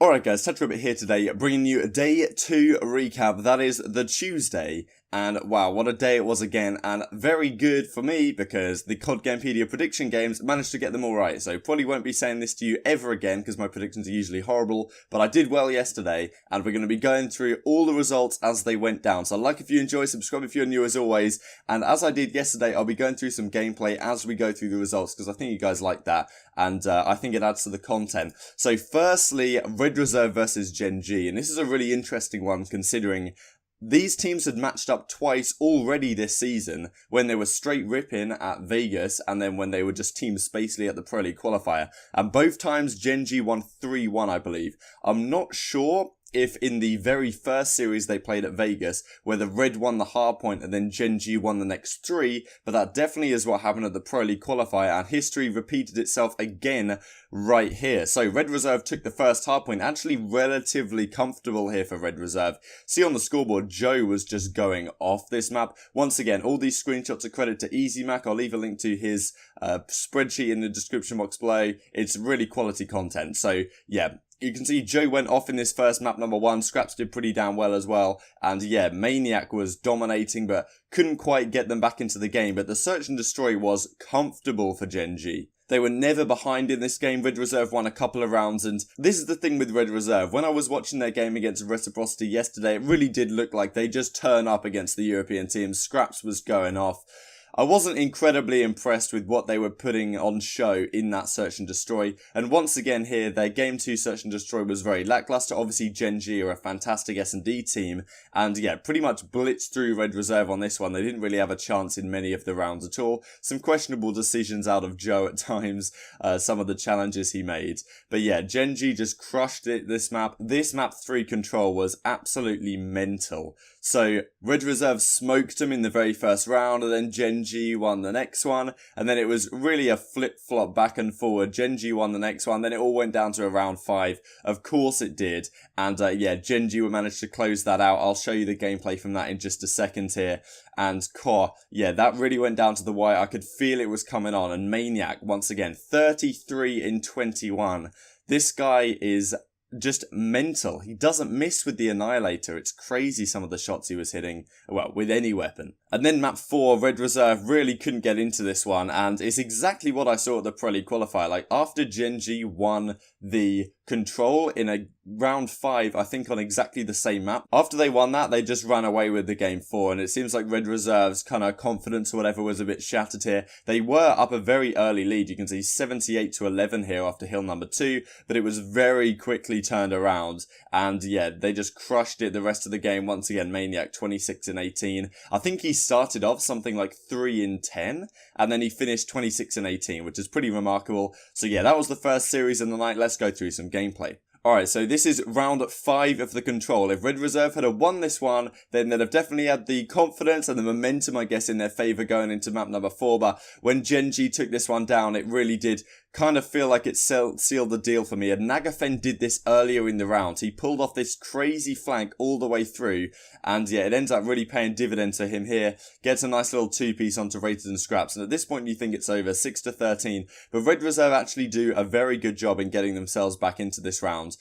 Alright guys, TechRabbit here today, bringing you a day 2 recap. That is the Tuesday, and wow, what a day it was again, and very good for me because the CoD Gamepedia prediction games managed to get them all right. So probably won't be saying this to you ever again because my predictions are usually horrible, but I did well yesterday, and we're going to be going through all the results as they went down. So like if you enjoy, subscribe if you're new as always, and as I did yesterday, I'll be going through some gameplay as we go through the results because I think you guys like that, and I think it adds to the content. So firstly, Red Reserve versus GenG, and this is a really interesting one considering these teams had matched up twice already this season, when they were straight ripping at Vegas and then when they were just Team Spacely at the Pro League qualifier. And both times GenG won 3-1, I believe. I'm not sure if in the very first series they played at Vegas, whether Red won the hardpoint and then GenG won the next 3, but that definitely is what happened at the Pro League qualifier, and history repeated itself again right here. So Red Reserve took the first hardpoint, actually relatively comfortable here for Red Reserve. See on the scoreboard, Joe was just going off this map. Once again, all these screenshots are credit to EasyMac. I'll leave a link to his spreadsheet in the description box below. It's really quality content. So yeah, you can see Joe went off in this first map number 1. Scraps did pretty damn well as well. And yeah, Maniac was dominating, but couldn't quite get them back into the game. But the Search and Destroy was comfortable for GenG. They were never behind in this game. Red Reserve won a couple of rounds, and this is the thing with Red Reserve. When I was watching their game against Reciprocity yesterday, it really did look like they just turn up against the European teams. Scraps was going off. I wasn't incredibly impressed with what they were putting on show in that Search and Destroy, and once again here, their Game 2 Search and Destroy was very lackluster. Obviously, GenG are a fantastic S&D team, and yeah, pretty much blitzed through Red Reserve on this one. They didn't really have a chance in many of the rounds at all. Some questionable decisions out of Joe at times, some of the challenges he made. But yeah, GenG just crushed it this map. This map 3 control was absolutely mental. So Red Reserve smoked them in the very first round, and then GenG won the next one, and then it was really a flip-flop back and forward. GenG won the next one, then it all went down to a round 5. Of course it did, and yeah, GenG managed to close that out. I'll show you the gameplay from that in just a second here, and yeah, that really went down to the wire. I could feel it was coming on, and Maniac, once again, 33 in 21. This guy is just mental. He doesn't miss with the Annihilator. It's crazy some of the shots he was hitting, well, with any weapon. And then map 4, Red Reserve really couldn't get into this one, and it's exactly what I saw at the Pro League qualifier. Like, after GenG won the control in a round 5, I think on exactly the same map, after they won that, they just ran away with the game 4, and it seems like Red Reserve's kind of confidence or whatever was a bit shattered here. They were up a very early lead. You can see 78 to 11 here after hill number 2, but it was very quickly turned around, and yeah, they just crushed it the rest of the game. Once again, Maniac 26 in 18. I think he started off something like 3 in 10, and then he finished 26 in 18, which is pretty remarkable. So yeah, that was the first series in the night. Let's go through some gameplay. Alright, so this is round 5 of the control. If Red Reserve had won this one, then they'd have definitely had the confidence and the momentum, I guess, in their favour going into map number 4. But when GenG took this one down, it really did kind of feel like it sealed the deal for me. And Nagafen did this earlier in the round. He pulled off this crazy flank all the way through, and yeah, it ends up really paying dividends to him here. Gets a nice little 2-piece onto Rated and Scraps, and at this point you think it's over, 6 to 13. But Red Reserve actually do a very good job in getting themselves back into this round.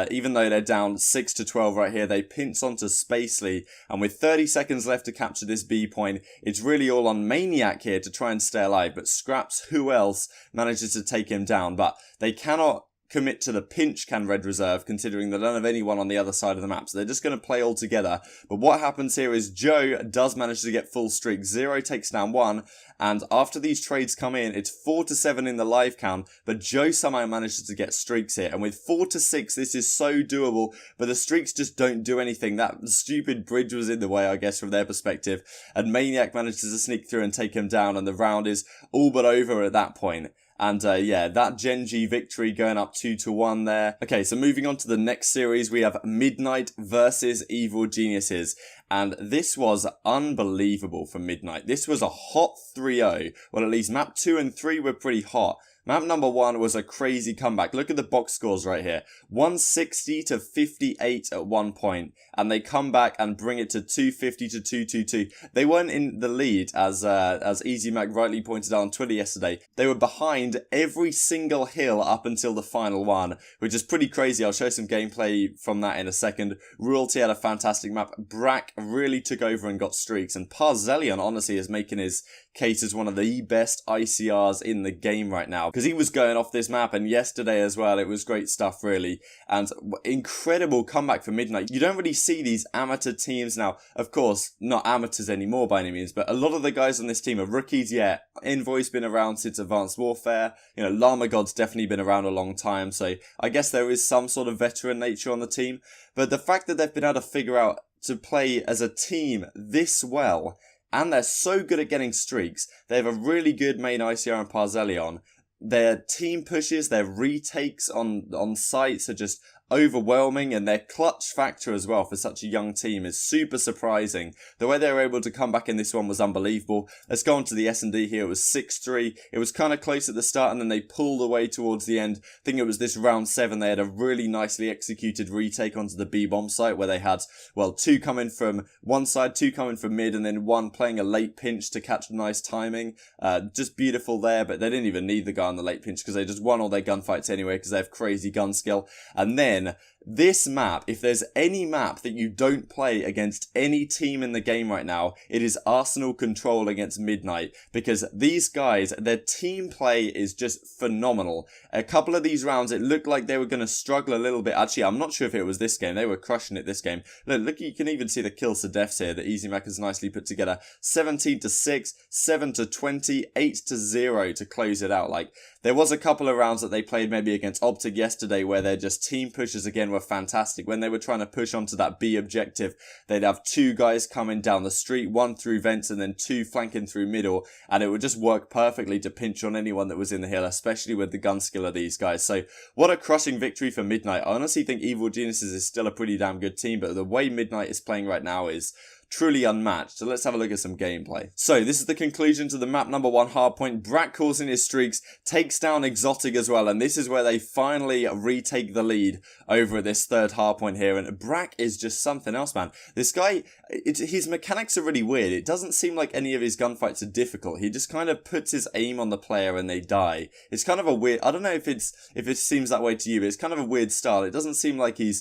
Even though they're down 6 to 12 right here, they pinch onto Spacely, and with 30 seconds left to capture this B point, it's really all on Maniac here to try and stay alive. But Scraps, who else, manages to take him down, but they cannot commit to the pinch, can Red Reserve, considering they don't have anyone on the other side of the map, so they're just going to play all together. But what happens here is Joe does manage to get full streak. 0 takes down 1, and after these trades come in, it's 4 to 7 in the live count, but Joe somehow manages to get streaks here, and with 4 to 6, this is so doable, but the streaks just don't do anything. That stupid bridge was in the way, I guess, from their perspective, and Maniac manages to sneak through and take him down, and the round is all but over at that point. And yeah, that GenG victory going up 2 to 1 there. Okay, so moving on to the next series, we have Midnight versus Evil Geniuses. And this was unbelievable for Midnight. This was a hot 3-0. Well, at least map 2 and 3 were pretty hot. Map number 1 was a crazy comeback. Look at the box scores right here. 160 to 58 at one point, and they come back and bring it to 250 to 222. They weren't in the lead, as EasyMac rightly pointed out on Twitter yesterday. They were behind every single hill up until the final one, which is pretty crazy. I'll show some gameplay from that in a second. Royalty had a fantastic map. Brack really took over and got streaks, and Parzelion honestly is making his case as one of the best ICRs in the game right now, because he was going off this map, and yesterday as well. It was great stuff, really, and incredible comeback for Midnight. You don't really see these amateur teams now. Of course, not amateurs anymore by any means, but a lot of the guys on this team are rookies. Yeah, Envoy's been around since Advanced Warfare. You know, Llama God's definitely been around a long time, so I guess there is some sort of veteran nature on the team. But the fact that they've been able to figure out to play as a team this well, and they're so good at getting streaks. They have a really good main ICR and Parzelion. Their team pushes, their retakes on sites are just overwhelming, and their clutch factor as well for such a young team is super surprising. The way they were able to come back in this one was unbelievable. Let's go on to the S&D here. It was 6-3. It was kind of close at the start, and then they pulled away towards the end. I think it was this round 7. They had a really nicely executed retake onto the B-bomb site, where they had, well, 2 coming from one side, 2 coming from mid, and then 1 playing a late pinch to catch nice timing. Just beautiful there, but they didn't even need the guy on the late pinch because they just won all their gunfights anyway because they have crazy gun skill. And then this map, if there's any map that you don't play against any team in the game right now, it is Arsenal Control against Midnight, because these guys, their team play is just phenomenal. A couple of these rounds, it looked like they were going to struggle a little bit. Actually, I'm not sure if it was this game. They were crushing it this game. Look, you can even see the kills to deaths here that EasyMac has nicely put together. 17 to 6, 7 to 20, 8 to 0 to close it out. Like, there was a couple of rounds that they played maybe against OpTic yesterday where they're just team pushes again were fantastic. When they were trying to push onto that B objective, they'd have 2 guys coming down the street, 1 through vents and then 2 flanking through middle, and it would just work perfectly to pinch on anyone that was in the hill, especially with the gun skill of these guys. So what a crushing victory for Midnight. I honestly think Evil Geniuses is still a pretty damn good team, but the way Midnight is playing right now is truly unmatched. So let's have a look at some gameplay. So this is the conclusion to the map number 1 hardpoint. Brack calls in his streaks, takes down Exotic as well, and this is where they finally retake the lead over this 3rd hardpoint here. And Brack is just something else, man. This guy, his mechanics are really weird. It doesn't seem like any of his gunfights are difficult. He just kind of puts his aim on the player and they die. It's kind of a weird, I don't know if it seems that way to you, but it's kind of a weird style. It doesn't seem like he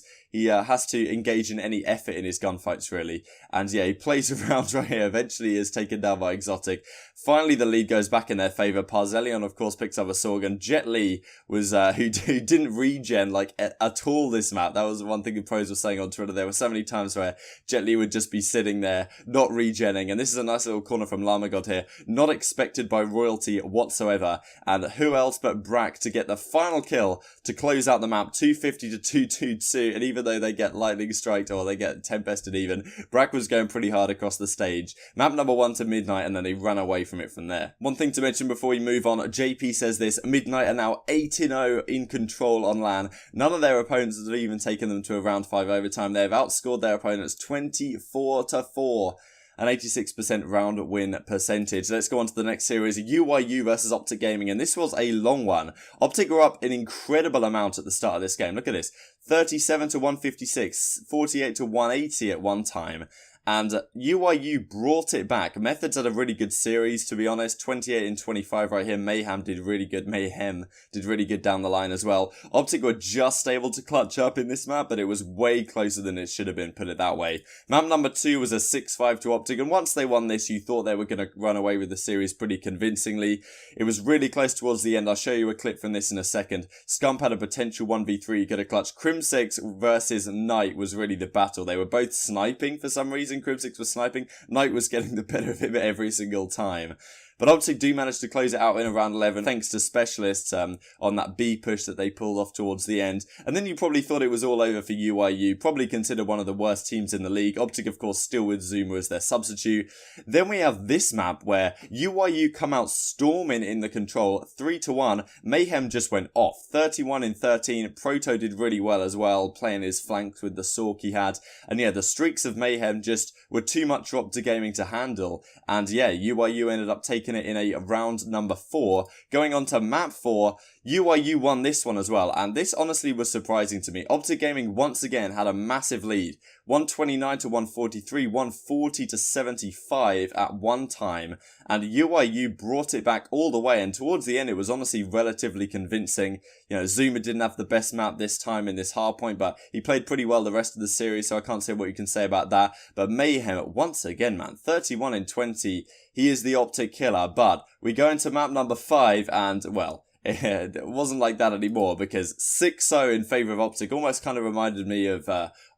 has to engage in any effort in his gunfights, really. And yeah, he plays around right here. Eventually he is taken down by Exotic. Finally, the lead goes back in their favour. Parzelion, of course, picks up a Sorg, and Jet Li was, who didn't regen, like, at all this map. That was one thing the pros were saying on Twitter. There were so many times where Jet Li would just be sitting there, not regenning. And this is a nice little corner from Llama God here. Not expected by Royalty whatsoever. And who else but Brack to get the final kill to close out the map, 250 to 222. And even though they get lightning striked or they get tempested even, Brack was going pretty hard across the stage. Map number 1 to Midnight, and then they ran away from it from there. One thing to mention before we move on, JP says this: Midnight are now 8-0 in control on LAN. None of their opponents have even taken them to a round 5 overtime. They have outscored their opponents 24 to 4. An 86% round win percentage. Let's go on to the next series, UYU versus OpTic Gaming, and this was a long one. OpTic were up an incredible amount at the start of this game. Look at this. 37 to 156, 48 to 180 at one time. And UYU brought it back. Methodz had a really good series, to be honest. 28 and 25 right here. Mayhem did really good down the line as well. OpTic were just able to clutch up in this map, but it was way closer than it should have been, put it that way. Map number 2 was a 6-5 to OpTic, and once they won this, you thought they were going to run away with the series pretty convincingly. It was really close towards the end. I'll show you a clip from this in a second. Scump had a potential 1v3, he could have clutched. Crim6 versus Knight was really the battle. They were both sniping for some reason. Crim6 was sniping. Knight was getting the better of him every single time. But OpTic do manage to close it out in around 11, thanks to Specialists on that B push that they pulled off towards the end. And then you probably thought it was all over for UYU, probably considered one of the worst teams in the league. OpTic, of course, still with ZooMaa as their substitute. Then we have this map where UYU come out storming in the control, 3-1. Mayhem just went off, 31 in 13. Proto did really well as well, playing his flanks with the Sork he had. And yeah, the streaks of Mayhem just were too much for OpTic Gaming to handle. And yeah, UYU ended up taking taking it in a round number 4. Going on to map 4, UYU won this one as well, and this honestly was surprising to me. OpTic Gaming once again had a massive lead, 129 to 143, 140 to 75 at one time, and UYU brought it back all the way, and towards the end it was honestly relatively convincing. You know, ZooMaa didn't have the best map this time in this hardpoint, but he played pretty well the rest of the series, so I can't say what you can say about that. But Mayhem, once again, man, 31 in 20, he is the OpTic killer. But we go into map number 5, and, well, it wasn't like that anymore, because 6-0 in favour of OpTic almost kind of reminded me of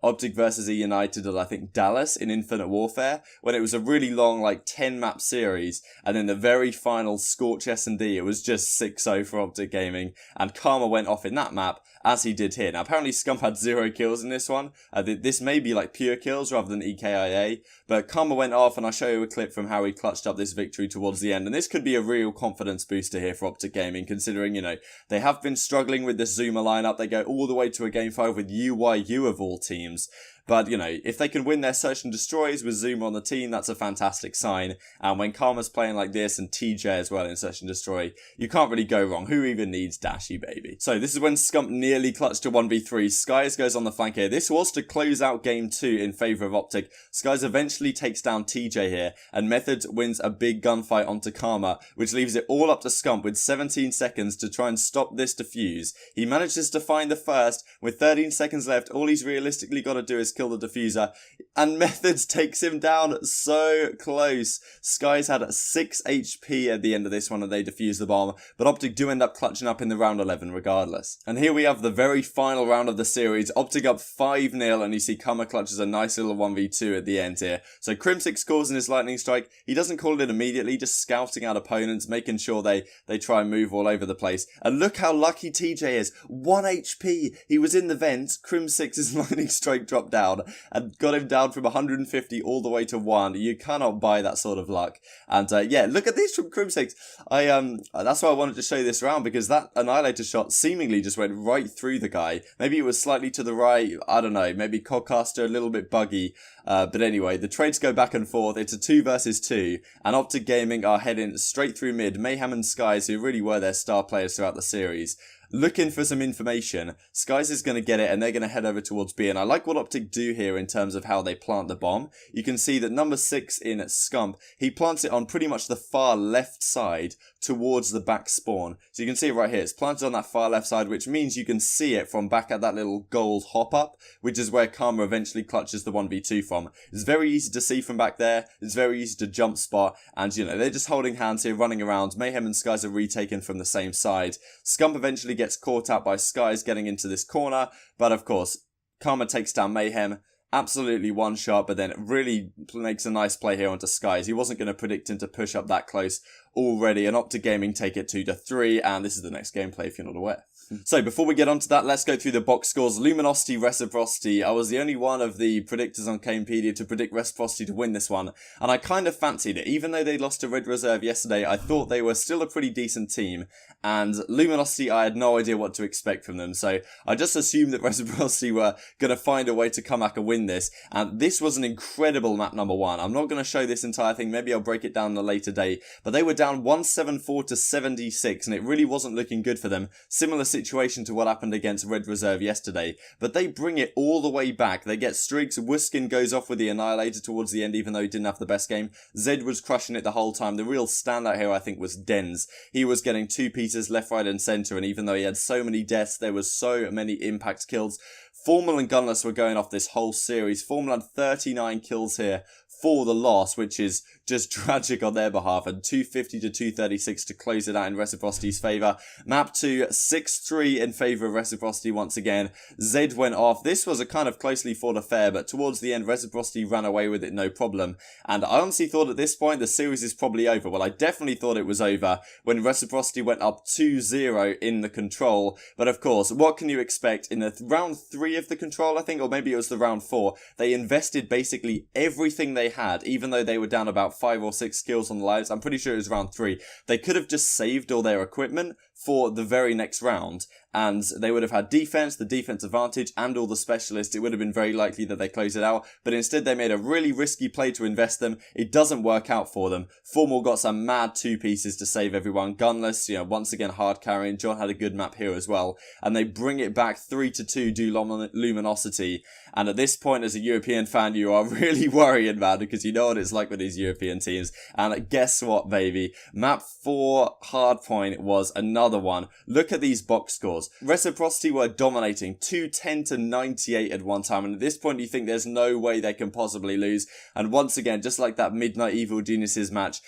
OpTic versus United at, I think, Dallas in Infinite Warfare, when it was a really long, like, 10-map series, and then the very final Scorch S&D, it was just 6-0 for OpTic Gaming, and Karma went off in that map, as he did here. Now, apparently Scump had 0 kills in this one. This may be, like, pure kills rather than EKIA, but Karma went off, and I'll show you a clip from how he clutched up this victory towards the end, and this could be a real confidence booster here for OpTic Gaming, considering, you know, they have been struggling with this ZooMaa lineup. They go all the way to a Game 5 with UYU of all teams. But, you know, if they can win their search and destroys with ZooMaa on the team, that's a fantastic sign. And when Karma's playing like this, and TJ as well in search and destroy, you can't really go wrong. Who even needs Dashy, baby? So this is when Scump nearly clutched a 1v3. Skies goes on the flank here. This was to close out game 2 in favour of OpTic. Skies eventually takes down TJ here, and Methodz wins a big gunfight onto Karma, which leaves it all up to Scump with 17 seconds to try and stop this defuse. He manages to find the first. With 13 seconds left, all he's realistically got to do is kill the diffuser, and Methodz takes him down so close. Skies had 6 HP at the end of this one, and they defused the bomb, but OpTic do end up clutching up in the round 11 regardless. And here we have the very final round of the series. OpTic up 5-0, and you see Karma clutches a nice little 1v2 at the end here. So Crimsix calls in his lightning strike. He doesn't call it immediately, just scouting out opponents, making sure they try and move all over the place. And look how lucky TJ is. 1 HP. He was in the vent. Crimsix's lightning strike dropped down and got him down from 150 all the way to 1. You cannot buy that sort of luck. And yeah, look at this from Crimsix. That's why I wanted to show you this round, because that Annihilator shot seemingly just went right through the guy. Maybe it was slightly to the right, I don't know, maybe Codcaster a little bit buggy. But anyway, the trades go back and forth. It's a 2 versus 2, and OpTic Gaming are heading straight through mid. Mayhem and Skies, who really were their star players throughout the series, looking for some information. Skies is going to get it, and they're going to head over towards B. And I like what OpTic do here in terms of how they plant the bomb. You can see that number 6 in Scump, he plants it on pretty much the far left side towards the back spawn. So you can see it right here. It's planted on that far left side, which means you can see it from back at that little gold hop up, which is where Karma eventually clutches the 1v2 from. It's very easy to see from back there. It's very easy to jump spot. And, you know, they're just holding hands here, running around. Mayhem and Skies are retaken from the same side. Scump eventually gets caught out by Skies getting into this corner. But, of course, Karma takes down Mayhem. Absolutely one shot, but then it really makes a nice play here onto Skies. He wasn't going to predict him to push up that close already. And OpTic Gaming take it 2-3, and this is the next gameplay if you're not aware. So before we get on to that, let's go through the box scores. Luminosity, Reciprocity. I was the only one of the predictors on Gamepedia to predict Reciprocity to win this one, and I kind of fancied it. Even though they lost to Red Reserve yesterday, I thought they were still a pretty decent team, and Luminosity, I had no idea what to expect from them, so I just assumed that Reciprocity were going to find a way to come back and win this, and this was an incredible map number 1. I'm not going to show this entire thing, maybe I'll break it down on a later date, but they were down 174 to 76, and it really wasn't looking good for them. Similar situation to what happened against Red Reserve yesterday, but they bring it all the way back. They get streaks. Wuskin goes off with the Annihilator towards the end, even though he didn't have the best game. Zed was crushing it the whole time. The real standout here, I think, was Denz. He was getting 2 pieces left, right, and center, and even though he had so many deaths, there was so many impact kills. Formal and Gunless were going off this whole series. Formal had 39 kills here for the loss, which is just tragic on their behalf, and 250 to 236 to close it out in Reciprocity's favour. Map 2, 6-3 in favour of Reciprocity once again. Zed went off. This was a kind of closely fought affair, but towards the end, Reciprocity ran away with it no problem. And I honestly thought at this point the series is probably over. Well, I definitely thought it was over when Reciprocity went up 2-0 in the control. But of course, what can you expect in the round 3 of the control, I think, or maybe it was the round 4. They invested basically everything they had, even though they were down about 5 or 6 kills on the lives. I'm pretty sure it was round 3. They could have just saved all their equipment for the very next round, and they would have had defense, the defense advantage, and all the specialists. It would have been very likely that they close it out, but instead they made a really risky play to invest them. It doesn't work out for them. Formal got some mad two pieces to save everyone. Gunless, once again hard carrying. John had a good map here as well, and they bring it back 3-2, do Luminosity. And at this point, as a European fan, you are really worrying, man, because you know what it's like with these European teams. And guess what, baby? Map 4 Hardpoint was another one. Look at these box scores. Reciprocity were dominating 210-98 at one time, and at this point you think there's no way they can possibly lose. And once again, just like that Midnight Evil Geniuses match,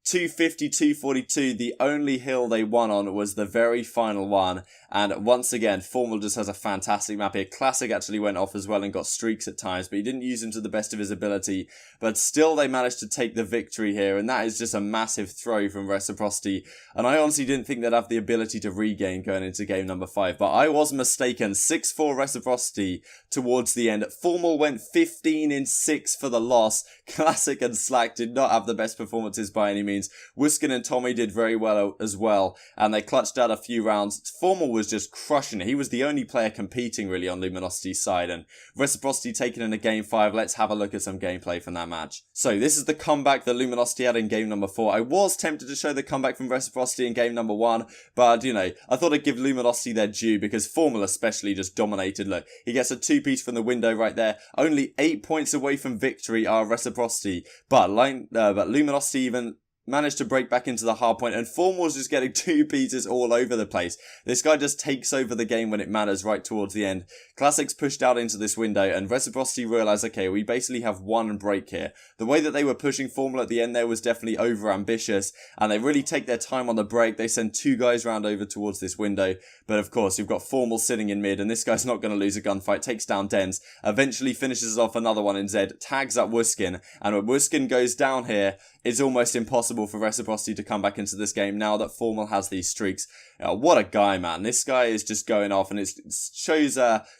250-242, the only hill they won on was the very final one. And once again, Formal just has a fantastic map here. Classic actually went off as well and got streaks at times, but he didn't use them to the best of his ability. But still, they managed to take the victory here, and that is just a massive throw from Reciprocity. And I honestly didn't think they'd have the ability to regain going into game number 5, but I was mistaken. 6-4 Reciprocity towards the end. Formal went 15-6 for the loss. Classic and Slack did not have the best performances by any means. Wuskin and Tommy did very well as well, and they clutched out a few rounds. Formal was just crushing it. He was the only player competing really on Luminosity's side, and Reciprocity taken in a game 5. Let's have a look at some gameplay from that match. So this is the comeback that Luminosity had in game number 4. I was tempted to show the comeback from Reciprocity in game number 1, but I thought I'd give Luminosity their due because Formal especially just dominated. Look, he gets a 2-piece from the window right there. Only 8 points away from victory are Reciprocity, but Luminosity even managed to break back into the hard point, and Formal was just getting 2 pieces all over the place. This guy just takes over the game when it matters right towards the end. Classics pushed out into this window, and Reciprocity realised, okay, we basically have one break here. The way that they were pushing Formal at the end there was definitely over-ambitious, and they really take their time on the break. They send 2 guys round over towards this window, but of course, you've got Formal sitting in mid, and this guy's not going to lose a gunfight. Takes down Dens, eventually finishes off another one in Z, tags up Wuskin, and when Wuskin goes down here, it's almost impossible for Reciprocity to come back into this game now that Formal has these streaks. What a guy, man. This guy is just going off, and it shows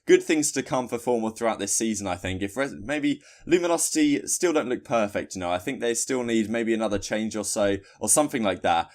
good things to come for Formal throughout this season, I think. If maybe Luminosity still don't look perfect, I think they still need maybe another change or so, or something like that.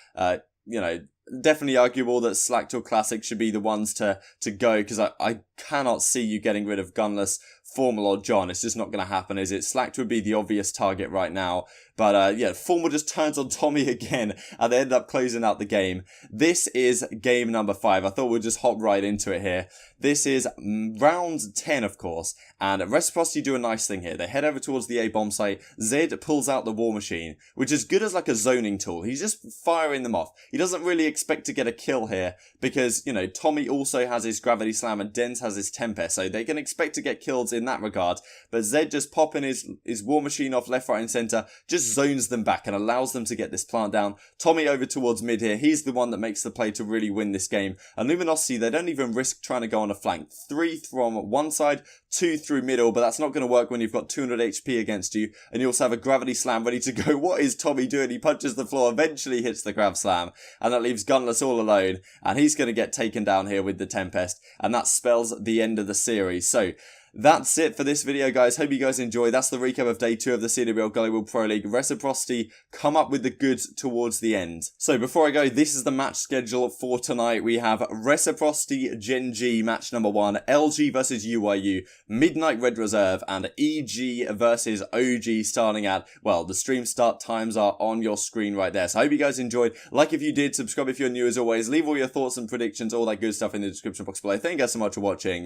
Definitely arguable that Slacked or Classic should be the ones to go, because I cannot see you getting rid of Gunless, Formal or John. It's just not going to happen, is it? Slacked would be the obvious target right now. But Formal just turns on Tommy again, and they end up closing out the game. This is game number 5. I thought we'd just hop right into it here. This is round 10, of course, and Reciprocity do a nice thing here. They head over towards the A-bomb site. Zed pulls out the War Machine, which is good as like a zoning tool. He's just firing them off. He doesn't really expect to get a kill here because, Tommy also has his Gravity Slam and Dens has his Tempest, so they can expect to get kills in that regard. But Zed just popping his War Machine off left, right and centre, just zones them back and allows them to get this plant down. Tommy over towards mid here. He's the one that makes the play to really win this game. And Luminosity, they don't even risk trying to go on a flank. 3 from one side, 2 through middle, but that's not going to work when you've got 200 HP against you, and you also have a Gravity Slam ready to go. What is Tommy doing? He punches the floor, eventually hits the Grav Slam, and that leaves Gunless all alone, and he's going to get taken down here with the Tempest, and that spells the end of the series. So that's it for this video, guys. Hope you guys enjoy. That's the recap of day 2 of the CWL Pro League. Reciprocity come up with the goods towards the end. So before I go, this is the match schedule for tonight. We have Reciprocity GenG match number 1, LG versus UYU, Midnight Red Reserve, and EG versus OG starting at, well, the stream start times are on your screen right there. So I hope you guys enjoyed. Like if you did, subscribe if you're new as always. Leave all your thoughts and predictions, all that good stuff in the description box below. Thank you guys so much for watching,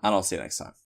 and I'll see you next time.